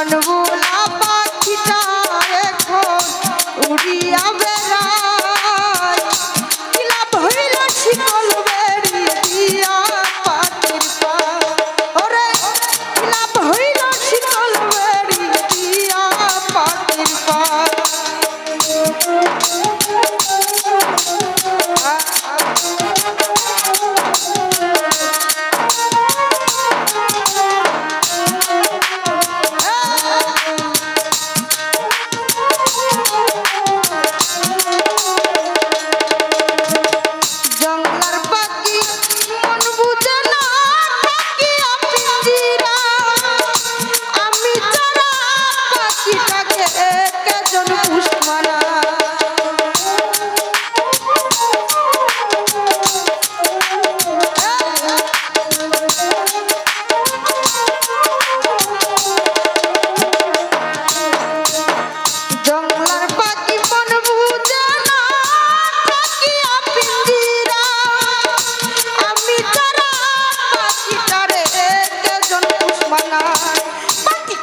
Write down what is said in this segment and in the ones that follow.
মন ভোলা পাখিটা এখন উড়িয়া বেড়ায় কি লাভ হইল শিকল বেড়ি দিয়া পাখির পা ওরে কি লাভ হইল শিকল বেড়ি দিয়া পাখির পা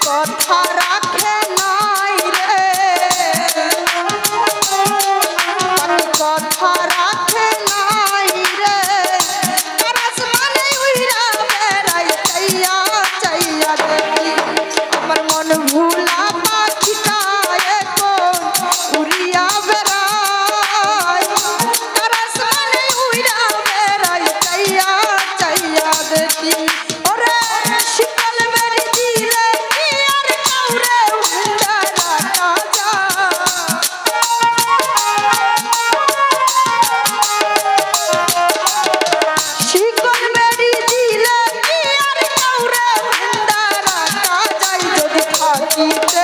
কথা রাখে নাই রে কথা রাখে নাই রে কারাস মানে উইরা বেড়াই চাইয়া চাইয়া দেখি আমার মন ভোলা পাখিটা এখন উড়িয়া বেড়াই কারাস মানে উইরা বেড়াই চাইয়া চাইয়া দেখি ওরে শিকল বেড়ি দিলে Keep